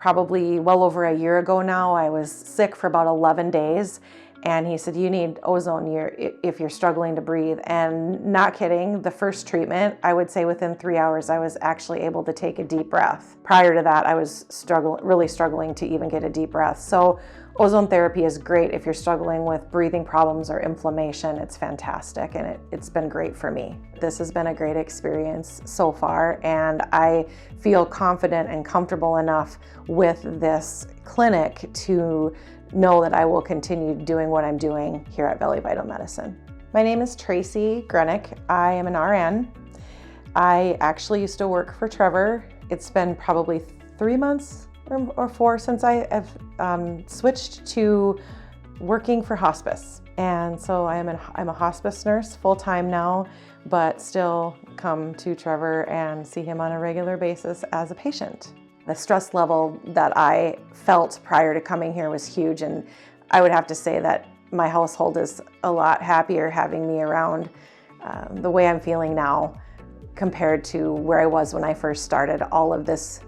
probably well over a year ago now. I was sick for about 11 days. And he said, you need ozone if you're struggling to breathe. And not kidding, the first treatment, I would say within 3 hours, I was actually able to take a deep breath. Prior to that, I was really struggling to even get a deep breath. So ozone therapy is great if you're struggling with breathing problems or inflammation. It's fantastic, and it's been great for me. This has been a great experience so far, and I feel confident and comfortable enough with this clinic to know that I will continue doing what I'm doing here at Valley Vital Medicine. My name is Tracy Grueneich. I am an RN. I actually used to work for Trevor. It's been probably 3 months or 4 since I have switched to working for hospice. And so I'm a hospice nurse full-time now, but still come to Trevor and see him on a regular basis as a patient. The stress level that I felt prior to coming here was huge, and I would have to say that my household is a lot happier having me around the way I'm feeling now compared to where I was when I first started all of this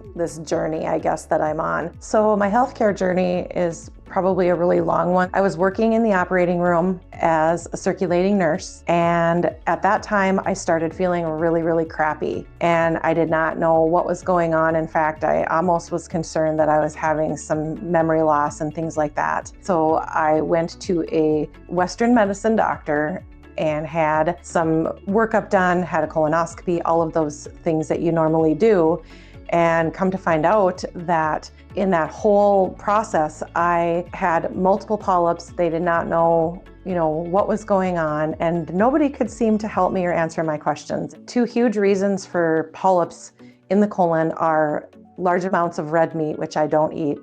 journey, I guess, that I'm on. So my healthcare journey is probably a really long one. I was working in the operating room as a circulating nurse, and at that time I started feeling really, really crappy, and I did not know what was going on. In fact, I almost was concerned that I was having some memory loss and things like that. So I went to a Western medicine doctor and had some workup done, had a colonoscopy, all of those things that you normally do. And come to find out that in that whole process, I had multiple polyps. They did not know, what was going on, and nobody could seem to help me or answer my questions. 2 huge reasons for polyps in the colon are large amounts of red meat, which I don't eat,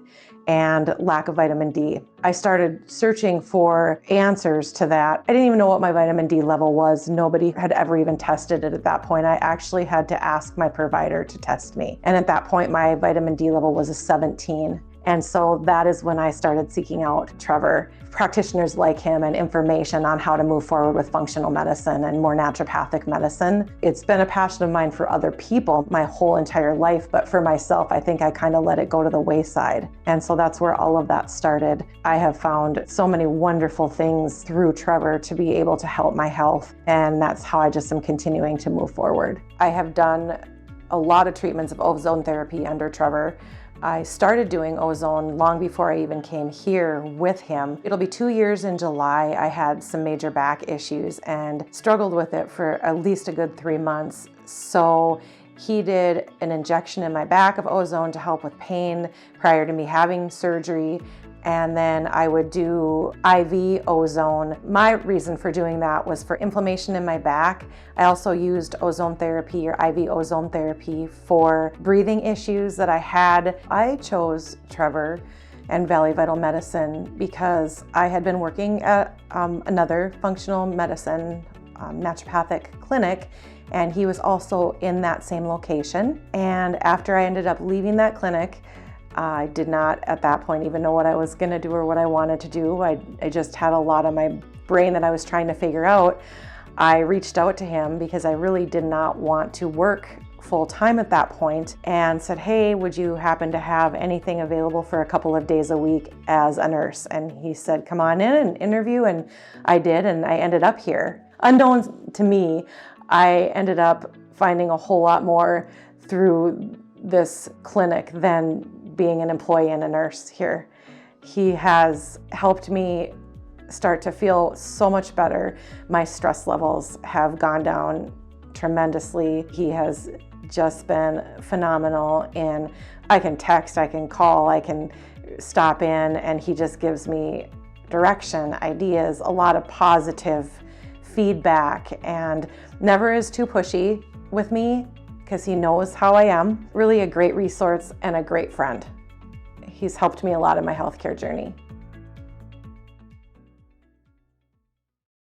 and lack of vitamin D. I started searching for answers to that. I didn't even know what my vitamin D level was. Nobody had ever even tested it at that point. I actually had to ask my provider to test me. And at that point, my vitamin D level was a 17. And so that is when I started seeking out Trevor, practitioners like him, and information on how to move forward with functional medicine and more naturopathic medicine. It's been a passion of mine for other people my whole entire life, but for myself, I think I kind of let it go to the wayside. And so that's where all of that started. I have found so many wonderful things through Trevor to be able to help my health, and that's how I just am continuing to move forward. I have done a lot of treatments of ozone therapy under Trevor. I started doing ozone long before I even came here with him. It'll be 2 years in July. I had some major back issues and struggled with it for at least a good 3 months. So he did an injection in my back of ozone to help with pain prior to me having surgery. And then I would do IV ozone. My reason for doing that was for inflammation in my back. I also used ozone therapy or IV ozone therapy for breathing issues that I had. I chose Trevor and Valley Vital Medicine because I had been working at another functional medicine naturopathic clinic, and he was also in that same location. And after I ended up leaving that clinic, I did not at that point even know what I was going to do or what I wanted to do. I just had a lot on my brain that I was trying to figure out. I reached out to him because I really did not want to work full-time at that point, and said, hey, would you happen to have anything available for a couple of days a week as a nurse? And he said, come on in and interview, and I did, and I ended up here. Unknown to me, I ended up finding a whole lot more through this clinic than being an employee and a nurse here. He has helped me start to feel so much better. My stress levels have gone down tremendously. He has just been phenomenal, and I can text, I can call, I can stop in, and he just gives me direction, ideas, a lot of positive feedback, and never is too pushy with me because he knows how I am. Really a great resource and a great friend. He's helped me a lot in my healthcare journey.